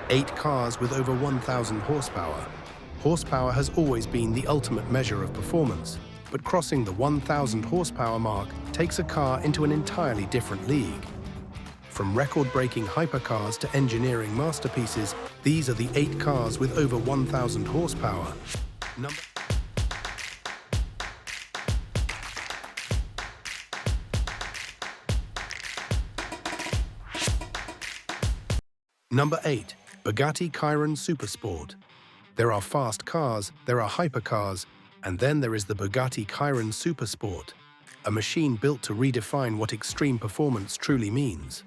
8 cars with over 1,000 horsepower. Horsepower has always been the ultimate measure of performance, but crossing the 1,000 horsepower mark takes a car into an entirely different league. From record-breaking hypercars to engineering masterpieces, these are the 8 cars with over 1,000 horsepower. Number 8. Bugatti Chiron Supersport. There are fast cars, there are hypercars, and then there is the Bugatti Chiron Supersport, a machine built to redefine what extreme performance truly means.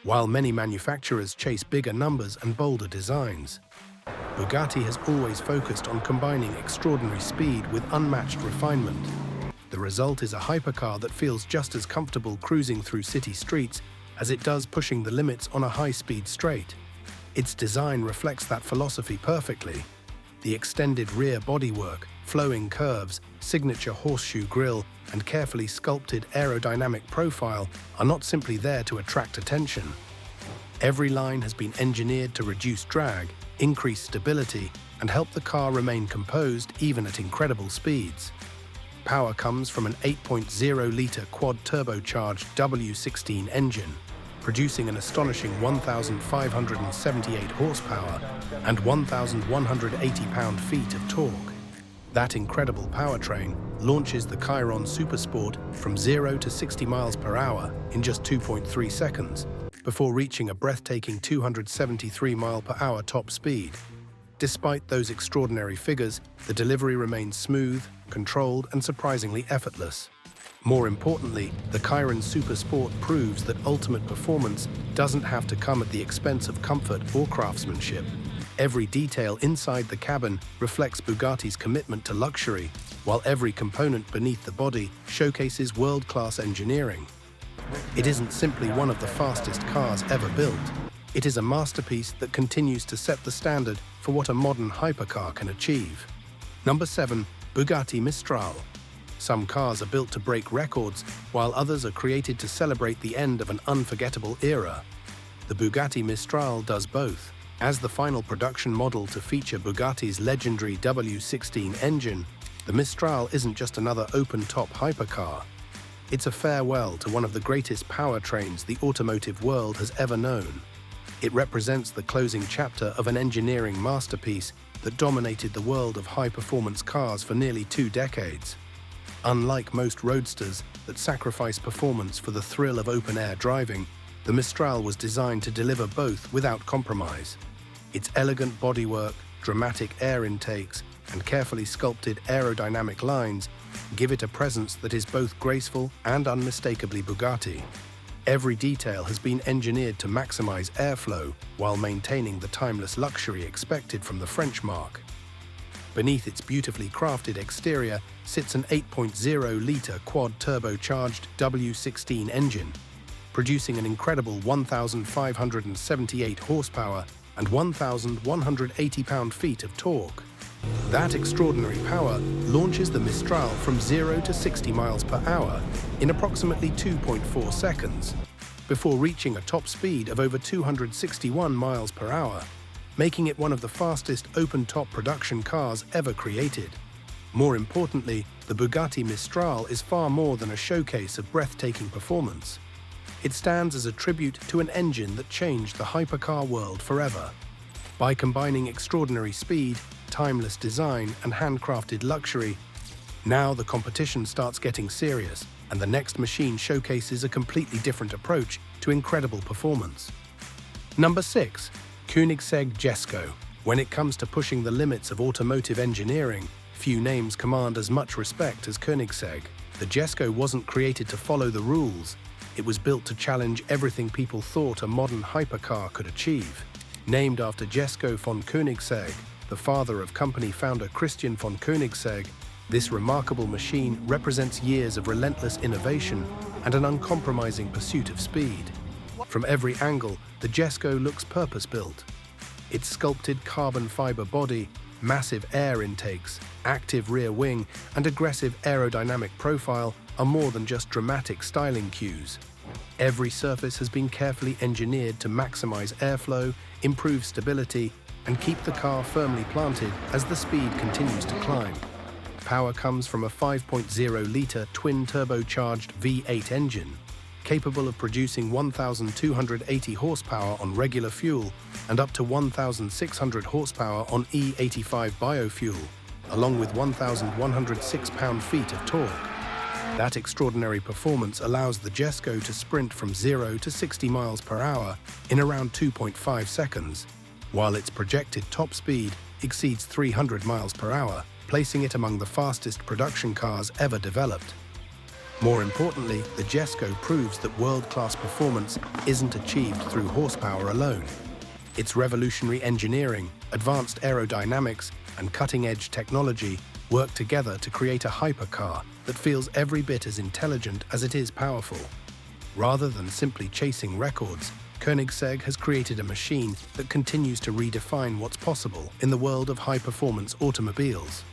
While many manufacturers chase bigger numbers and bolder designs, Bugatti has always focused on combining extraordinary speed with unmatched refinement. The result is a hypercar that feels just as comfortable cruising through city streets as it does pushing the limits on a high-speed straight. Its design reflects that philosophy perfectly. The extended rear bodywork, flowing curves, signature horseshoe grille, and carefully sculpted aerodynamic profile are not simply there to attract attention. Every line has been engineered to reduce drag, increase stability, and help the car remain composed even at incredible speeds. Power comes from an 8.0-litre quad-turbocharged W16 engine, producing an astonishing 1,578 horsepower and 1,180 pound-feet of torque. That incredible powertrain launches the Chiron Supersport from 0 to 60 miles per hour in just 2.3 seconds, before reaching a breathtaking 273 mile per hour top speed. Despite those extraordinary figures, the delivery remains smooth, controlled, and surprisingly effortless. More importantly, the Chiron Supersport proves that ultimate performance doesn't have to come at the expense of comfort or craftsmanship. Every detail inside the cabin reflects Bugatti's commitment to luxury, while every component beneath the body showcases world-class engineering. It isn't simply one of the fastest cars ever built. It is a masterpiece that continues to set the standard for what a modern hypercar can achieve. Number 7. Bugatti Mistral. Some cars are built to break records, while others are created to celebrate the end of an unforgettable era. The Bugatti Mistral does both. As the final production model to feature Bugatti's legendary W16 engine, the Mistral isn't just another open-top hypercar. It's a farewell to one of the greatest powertrains the automotive world has ever known. It represents the closing chapter of an engineering masterpiece that dominated the world of high-performance cars for nearly 2 decades. Unlike most roadsters that sacrifice performance for the thrill of open-air driving, the Mistral was designed to deliver both without compromise. Its elegant bodywork, dramatic air intakes, and carefully sculpted aerodynamic lines give it a presence that is both graceful and unmistakably Bugatti. Every detail has been engineered to maximize airflow while maintaining the timeless luxury expected from the French marque. Beneath its beautifully crafted exterior sits an 8.0-litre quad-turbocharged W16 engine, producing an incredible 1,578 horsepower and 1,180 pound-feet of torque. That extraordinary power launches the Mistral from 0 to 60 miles per hour in approximately 2.4 seconds, before reaching a top speed of over 261 miles per hour, making it one of the fastest open-top production cars ever created. More importantly, the Bugatti Mistral is far more than a showcase of breathtaking performance. It stands as a tribute to an engine that changed the hypercar world forever. By combining extraordinary speed, timeless design, and handcrafted luxury, now the competition starts getting serious, and the next machine showcases a completely different approach to incredible performance. Number 6. Koenigsegg Jesko. When it comes to pushing the limits of automotive engineering, few names command as much respect as Koenigsegg. The Jesko wasn't created to follow the rules. It was built to challenge everything people thought a modern hypercar could achieve. Named after Jesko von Koenigsegg, the father of company founder Christian von Koenigsegg, this remarkable machine represents years of relentless innovation and an uncompromising pursuit of speed. From every angle, the Jesko looks purpose-built. Its sculpted carbon fiber body, massive air intakes, active rear wing, and aggressive aerodynamic profile are more than just dramatic styling cues. Every surface has been carefully engineered to maximize airflow, improve stability, and keep the car firmly planted as the speed continues to climb. Power comes from a 5.0-litre twin-turbocharged V8 engine, capable of producing 1,280 horsepower on regular fuel and up to 1,600 horsepower on E85 biofuel, along with 1,106 pound-feet of torque. That extraordinary performance allows the Jesko to sprint from 0 to 60 miles per hour in around 2.5 seconds, while its projected top speed exceeds 300 miles per hour, placing it among the fastest production cars ever developed. More importantly, the Jesko proves that world-class performance isn't achieved through horsepower alone. Its revolutionary engineering, advanced aerodynamics, and cutting-edge technology work together to create a hypercar that feels every bit as intelligent as it is powerful. Rather than simply chasing records, Koenigsegg has created a machine that continues to redefine what's possible in the world of high-performance automobiles.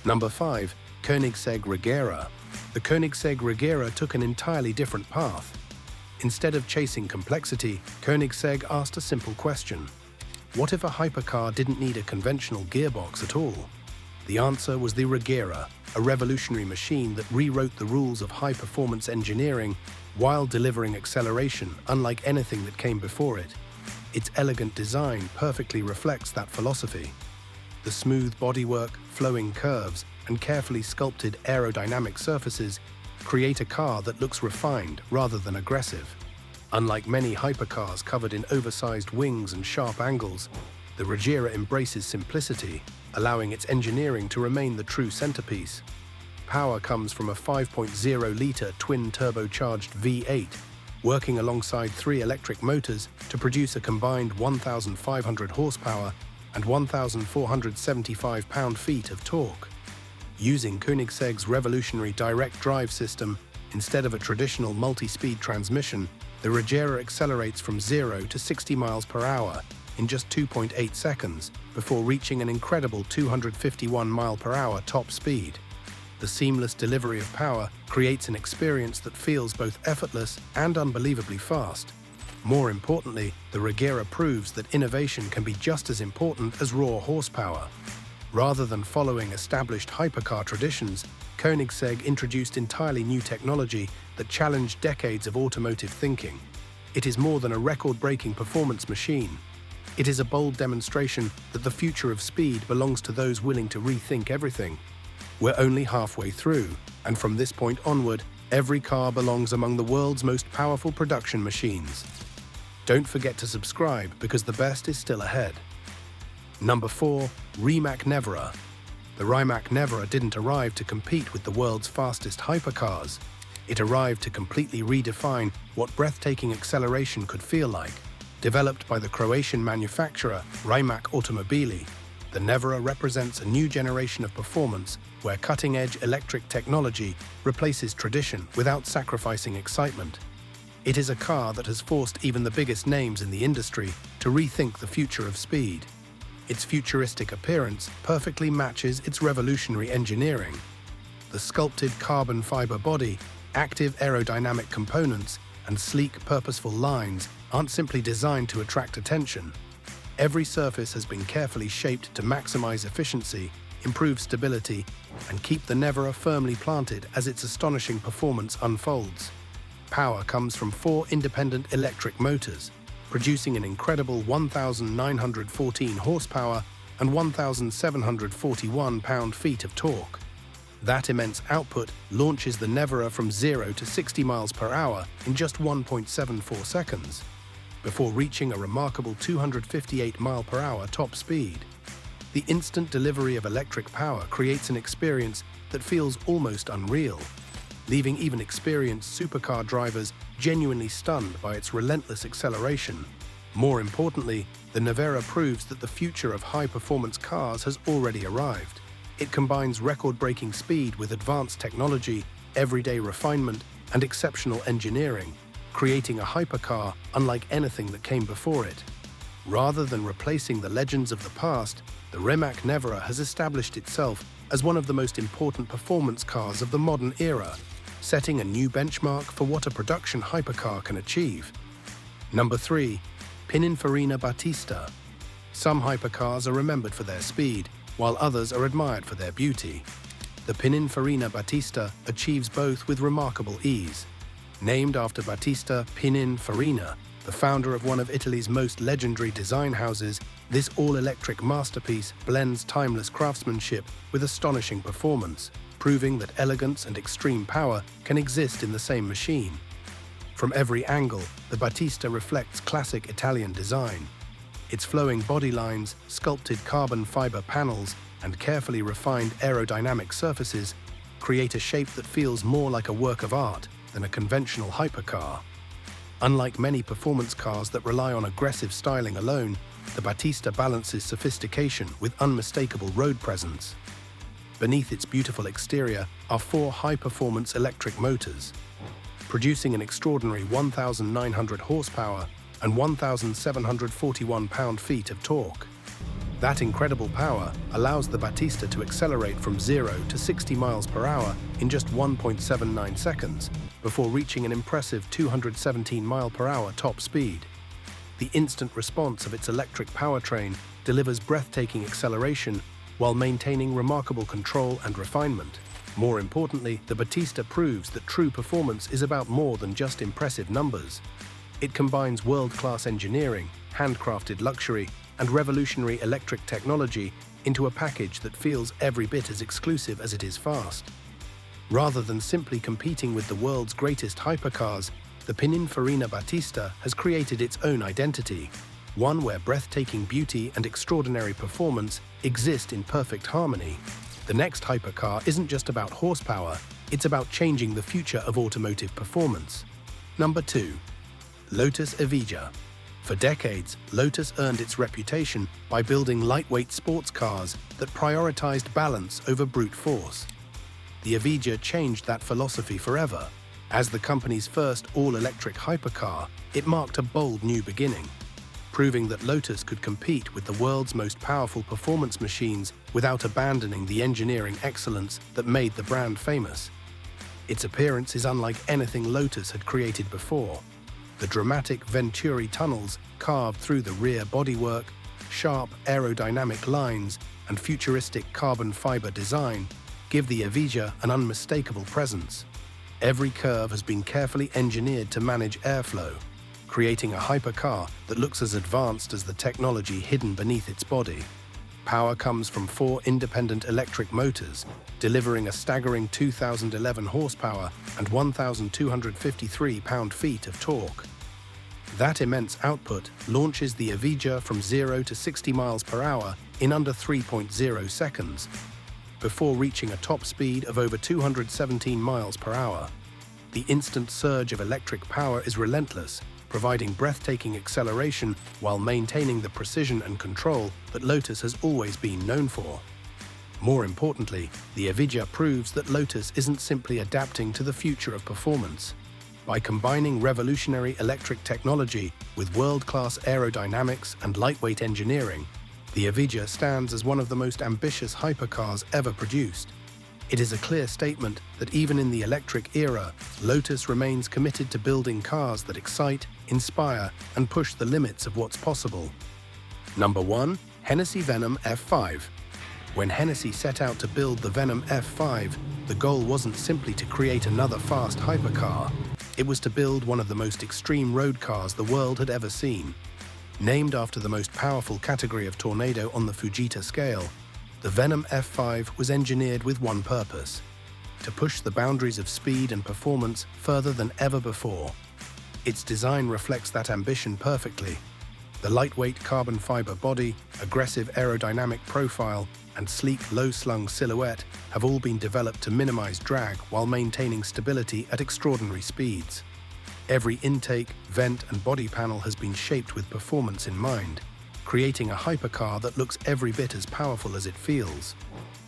Number 5. Koenigsegg Regera. The Koenigsegg Regera took an entirely different path. Instead of chasing complexity, Koenigsegg asked a simple question. What if a hypercar didn't need a conventional gearbox at all? The answer was the Regera, a revolutionary machine that rewrote the rules of high-performance engineering while delivering acceleration unlike anything that came before it. Its elegant design perfectly reflects that philosophy. The smooth bodywork, flowing curves, and carefully sculpted aerodynamic surfaces create a car that looks refined rather than aggressive. Unlike many hypercars covered in oversized wings and sharp angles, the Regera embraces simplicity, allowing its engineering to remain the true centerpiece. Power comes from a 5.0-litre twin-turbocharged V8, working alongside 3 electric motors to produce a combined 1,500 horsepower and 1,475 pound-feet of torque. Using Koenigsegg's revolutionary direct drive system, instead of a traditional multi-speed transmission, the Regera accelerates from 0 to 60 miles per hour in just 2.8 seconds before reaching an incredible 251 mile per hour top speed. The seamless delivery of power creates an experience that feels both effortless and unbelievably fast. More importantly, the Regera proves that innovation can be just as important as raw horsepower. Rather than following established hypercar traditions, Koenigsegg introduced entirely new technology that challenged decades of automotive thinking. It is more than a record-breaking performance machine. It is a bold demonstration that the future of speed belongs to those willing to rethink everything. We're only halfway through, and from this point onward, every car belongs among the world's most powerful production machines. Don't forget to subscribe because the best is still ahead. Number 4. Rimac Nevera. The Rimac Nevera didn't arrive to compete with the world's fastest hypercars. It arrived to completely redefine what breathtaking acceleration could feel like. Developed by the Croatian manufacturer Rimac Automobili, the Nevera represents a new generation of performance where cutting-edge electric technology replaces tradition without sacrificing excitement. It is a car that has forced even the biggest names in the industry to rethink the future of speed. Its futuristic appearance perfectly matches its revolutionary engineering. The sculpted carbon fiber body, active aerodynamic components, and sleek, purposeful lines aren't simply designed to attract attention. Every surface has been carefully shaped to maximize efficiency, improve stability, and keep the Nevera firmly planted as its astonishing performance unfolds. Power comes from 4 independent electric motors, producing an incredible 1,914 horsepower and 1,741 pound-feet of torque. That immense output launches the Nevera from 0 to 60 miles per hour in just 1.74 seconds, before reaching a remarkable 258 mile per hour top speed. The instant delivery of electric power creates an experience that feels almost unreal, leaving even experienced supercar drivers genuinely stunned by its relentless acceleration. More importantly, the Nevera proves that the future of high-performance cars has already arrived. It combines record-breaking speed with advanced technology, everyday refinement, and exceptional engineering, creating a hypercar unlike anything that came before it. Rather than replacing the legends of the past, the Rimac Nevera has established itself as one of the most important performance cars of the modern era. setting a new benchmark for what a production hypercar can achieve. Number 3. Pininfarina Battista. Some hypercars are remembered for their speed, while others are admired for their beauty. The Pininfarina Battista achieves both with remarkable ease. Named after Battista Pininfarina, the founder of one of Italy's most legendary design houses, this all-electric masterpiece blends timeless craftsmanship with astonishing performance, proving that elegance and extreme power can exist in the same machine. From every angle, the Battista reflects classic Italian design. Its flowing body lines, sculpted carbon fiber panels, and carefully refined aerodynamic surfaces create a shape that feels more like a work of art than a conventional hypercar. Unlike many performance cars that rely on aggressive styling alone, the Battista balances sophistication with unmistakable road presence. Beneath its beautiful exterior are 4 high-performance electric motors, producing an extraordinary 1,900 horsepower and 1,741 pound-feet of torque. That incredible power allows the Battista to accelerate from 0 to 60 miles per hour in just 1.79 seconds, before reaching an impressive 217 mile per hour top speed. The instant response of its electric powertrain delivers breathtaking acceleration while maintaining remarkable control and refinement. More importantly, the Battista proves that true performance is about more than just impressive numbers. It combines world-class engineering, handcrafted luxury, and revolutionary electric technology into a package that feels every bit as exclusive as it is fast. Rather than simply competing with the world's greatest hypercars, the Pininfarina Battista has created its own identity, one where breathtaking beauty and extraordinary performance exist in perfect harmony. The next hypercar isn't just about horsepower, it's about changing the future of automotive performance. Number 2. Lotus Evija. For decades, Lotus earned its reputation by building lightweight sports cars that prioritized balance over brute force. The Evija changed that philosophy forever. As the company's first all-electric hypercar, it marked a bold new beginning, proving that Lotus could compete with the world's most powerful performance machines without abandoning the engineering excellence that made the brand famous. Its appearance is unlike anything Lotus had created before. The dramatic Venturi tunnels carved through the rear bodywork, sharp aerodynamic lines, and futuristic carbon fiber design give the Evija an unmistakable presence. Every curve has been carefully engineered to manage airflow, creating a hypercar that looks as advanced as the technology hidden beneath its body. Power comes from 4 independent electric motors, delivering a staggering 2,011 horsepower and 1,253 pound-feet of torque. That immense output launches the Evija from 0 to 60 miles per hour in under 3.0 seconds, before reaching a top speed of over 217 miles per hour. The instant surge of electric power is relentless, providing breathtaking acceleration while maintaining the precision and control that Lotus has always been known for. More importantly, the Evija proves that Lotus isn't simply adapting to the future of performance. By combining revolutionary electric technology with world-class aerodynamics and lightweight engineering, the Evija stands as one of the most ambitious hypercars ever produced. It is a clear statement that even in the electric era, Lotus remains committed to building cars that excite, inspire, and push the limits of what's possible. Number 1. Hennessy Venom F5. When Hennessy set out to build the Venom F5, the goal wasn't simply to create another fast hypercar. It was to build one of the most extreme road cars the world had ever seen. Named after the most powerful category of tornado on the Fujita scale, the Venom F5 was engineered with one purpose: to push the boundaries of speed and performance further than ever before. Its design reflects that ambition perfectly. The lightweight carbon fiber body, aggressive aerodynamic profile, and sleek low-slung silhouette have all been developed to minimize drag while maintaining stability at extraordinary speeds. Every intake, vent, and body panel has been shaped with performance in mind, creating a hypercar that looks every bit as powerful as it feels.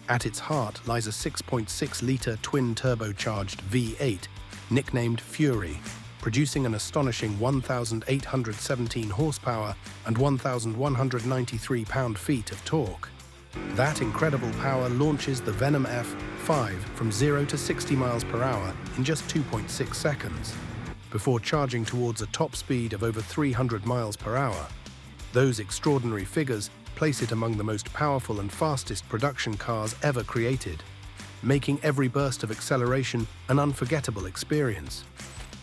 At its heart lies a 6.6-liter twin-turbocharged V8, nicknamed Fury, producing an astonishing 1,817 horsepower and 1,193 pound-feet of torque. That incredible power launches the Venom F5 from 0 to 60 miles per hour in just 2.6 seconds, before charging towards a top speed of over 300 miles per hour. Those extraordinary figures place it among the most powerful and fastest production cars ever created, making every burst of acceleration an unforgettable experience.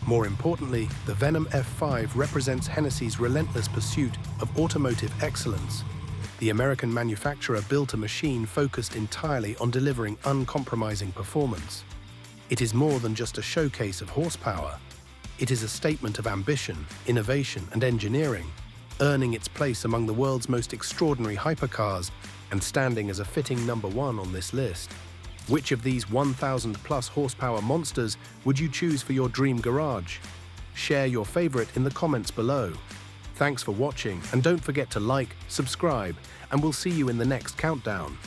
More importantly, the Venom F5 represents Hennessy's relentless pursuit of automotive excellence. The American manufacturer built a machine focused entirely on delivering uncompromising performance. It is more than just a showcase of horsepower. It is a statement of ambition, innovation, and engineering, earning its place among the world's most extraordinary hypercars and standing as a fitting number one on this list. Which of these 1,000-plus horsepower monsters would you choose for your dream garage? Share your favorite in the comments below. Thanks for watching, and don't forget to like, subscribe, and we'll see you in the next countdown.